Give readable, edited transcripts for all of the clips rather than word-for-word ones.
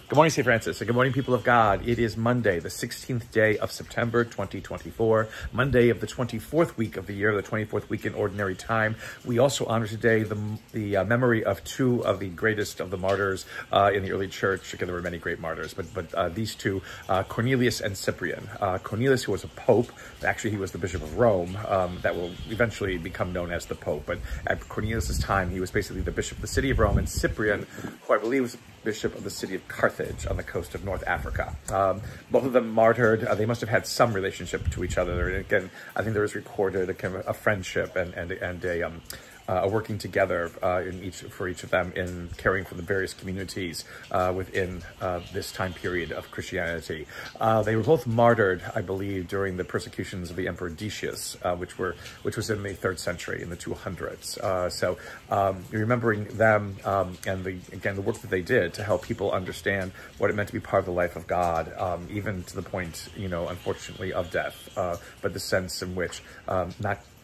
Good morning, St. Francis, and good morning, people of God. It is Monday, the 16th day of September, 2024, Monday of the 24th week of the year, the 24th week in Ordinary Time. We also honor today the memory of two of the greatest of the martyrs in the early church. Again, there were many great martyrs, but these two, Cornelius and Cyprian. Cornelius, who was a pope, actually he was the Bishop of Rome, that will eventually become known as the Pope, but at Cornelius' time, he was basically the Bishop of the city of Rome, and Cyprian, who I believe was Bishop of the city of Carthage on the coast of North Africa. Both of them martyred. They must have had some relationship to each other. And again, I think there was recorded a kind of a friendship and a working together for each of them in caring for the various communities within this time period of Christianity. They were both martyred, I believe, during the persecutions of the Emperor Decius, which was in the 3rd century, in the 200s. So remembering them and the work that they did to help people understand what it meant to be part of the life of God, even to the point, unfortunately, of death, but the sense in which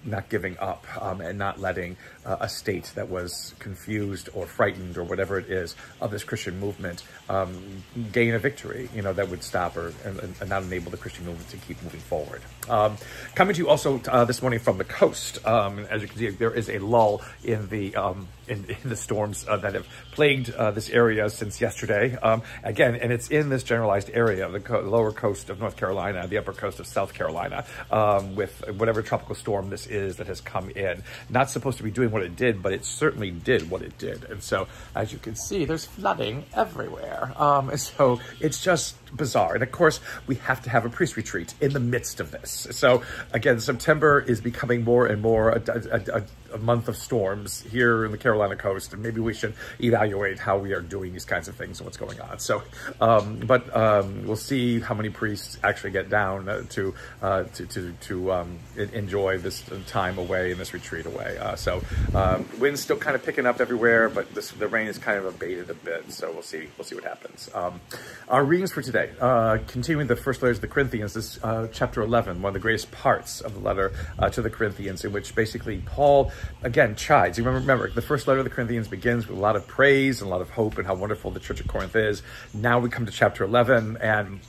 not giving up and not letting a state that was confused or frightened or whatever it is of this Christian movement gain a victory, that would stop and not enable the Christian movement to keep moving forward. Coming to you also this morning from the coast, as you can see, there is a lull in the storms that have plagued this area since yesterday. Again, and it's in this generalized area, the lower coast of North Carolina, the upper coast of South Carolina, with whatever tropical storm this is that has come in. Not supposed to be doing what it did, but it certainly did what it did. And so, as you can see, there's flooding everywhere. And so it's just bizarre. And of course, we have to have a priest retreat in the midst of this. So again, September is becoming more and more a month of storms here in the Carolina coast, and maybe we should evaluate how we are doing these kinds of things and what's going on. So, we'll see how many priests actually get down to enjoy this time away and this retreat away. Wind's still kind of picking up everywhere, but the rain is kind of abated a bit. So we'll see what happens. Our readings for today, continuing the first letters of the Corinthians, this chapter 11, one of the greatest parts of the letter to the Corinthians, in which basically Paul again chides. You remember, the first letter of the Corinthians begins with a lot of praise and a lot of hope and how wonderful the church of Corinth is. Now we come to chapter 11, and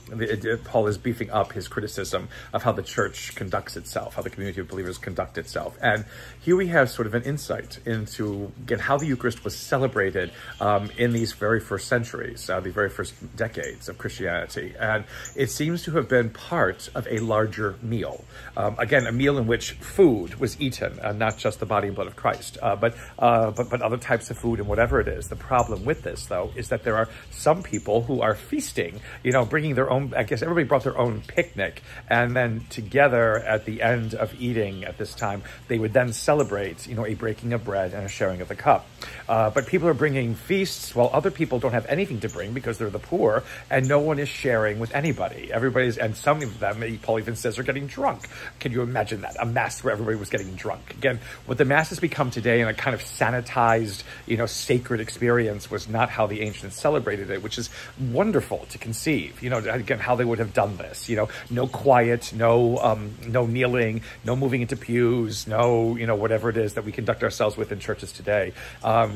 Paul is beefing up his criticism of how the church conducts itself, how the community of believers conduct itself. And here we have sort of an insight into, again, how the Eucharist was celebrated in these very first centuries, the very first decades of Christianity. And it seems to have been part of a larger meal. Again, a meal in which food was eaten, not just the body and blood of Christ, but other types of food and whatever it is. The problem with this, though, is that there are some people who are feasting, bringing their own, I guess everybody brought their own picnic, and then together at the end of eating at this time, they would then celebrate, a breaking of bread and a sharing of the cup. But people are bringing feasts while other people don't have anything to bring because they're the poor, and no one is sharing with anybody. And some of them, Paul even says, are getting drunk. Can you imagine that? A mass where everybody was getting drunk. Again, what the mass has become today in a kind of sanitized, sacred experience was not how the ancients celebrated it, which is wonderful to conceive. Again, how they would have done this. No quiet, no kneeling, no moving into pews, no, whatever it is that we conduct ourselves with in churches today.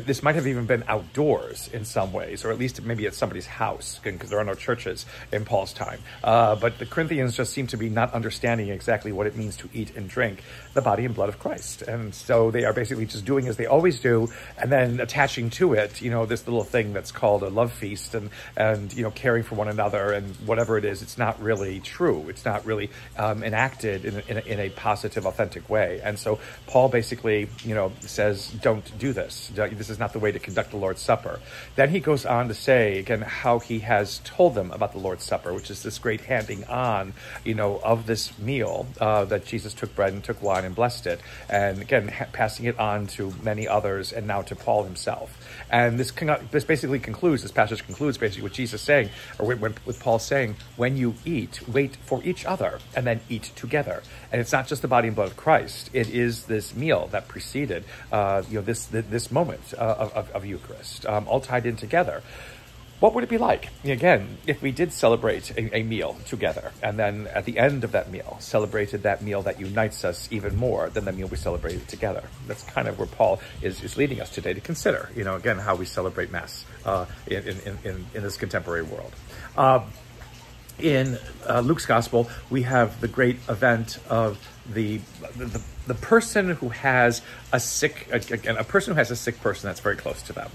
This might have even been outdoors in some ways, or at least maybe at somebody's house, because there are no churches in Paul's time. But the Corinthians just seem to be not understanding exactly what it means to eat and drink the body and blood of Christ. And so they are basically just doing as they always do, and then attaching to it, this little thing that's called a love feast and caring for one another and whatever it is. It's not really true. It's not really enacted in a positive, authentic way. And so Paul basically, says, don't do this. This is not the way to conduct the Lord's Supper. Then he goes on to say, again, how he has told them about the Lord's Supper, which is this great handing on, of this meal, that Jesus took bread and took wine and blessed it. And again, passing it on to many others and now to Paul himself. And this basically concludes, this passage concludes basically with Jesus saying, or with Paul saying, when you eat, wait for each other and then eat together. And it's not just the body and blood of Christ. It is this meal that preceded, this moment of Eucharist, all tied in together. what would it be like, again, if we did celebrate a meal together, and then at the end of that meal, celebrated that meal that unites us even more than the meal we celebrated together? That's kind of where Paul is leading us today to consider, again, how we celebrate Mass in this contemporary world. In Luke's Gospel, we have the great event of the person who has a sick person that's very close to them.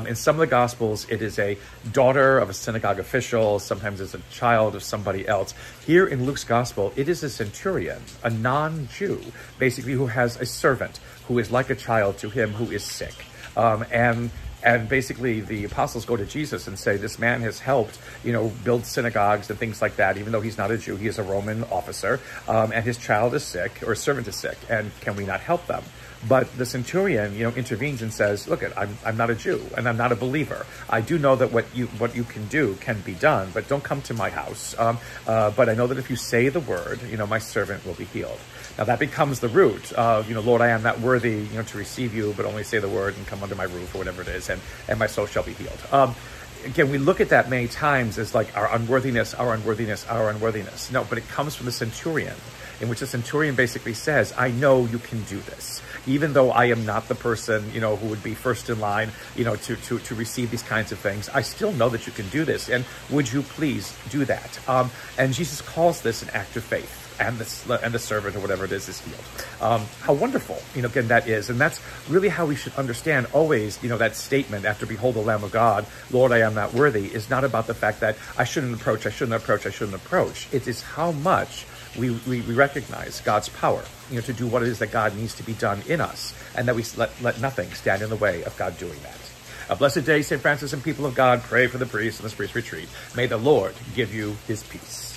In some of the Gospels, it is a daughter of a synagogue official. Sometimes it's a child of somebody else. Here in Luke's Gospel, it is a centurion, a non-Jew, basically, who has a servant who is like a child to him who is sick. And basically, the apostles go to Jesus and say, this man has helped, build synagogues and things like that. Even though he's not a Jew, he is a Roman officer, and his child is sick, or his servant is sick, and can we not help them? But the centurion, intervenes and says, look, I'm not a Jew, and I'm not a believer. I do know that what you can do can be done, but don't come to my house. But I know that if you say the word, my servant will be healed. Now that becomes the root of, Lord, I am not worthy, to receive you, but only say the word and come under my roof, or whatever it is, and my soul shall be healed. Again, we look at that many times as like our unworthiness. No, but it comes from the centurion, in which the centurion basically says, I know you can do this. Even though I am not the person, who would be first in line, to receive these kinds of things, I still know that you can do this. And would you please do that? And Jesus calls this an act of faith. And the servant, or whatever it is healed. How wonderful, again, that is. And that's really how we should understand always, that statement after behold the Lamb of God, Lord, I am not worthy, is not about the fact that I shouldn't approach. It is how much we recognize God's power, to do what it is that God needs to be done in us, and that we let nothing stand in the way of God doing that. A blessed day, St. Francis and people of God. Pray for the priests and this priest retreat. May the Lord give you his peace.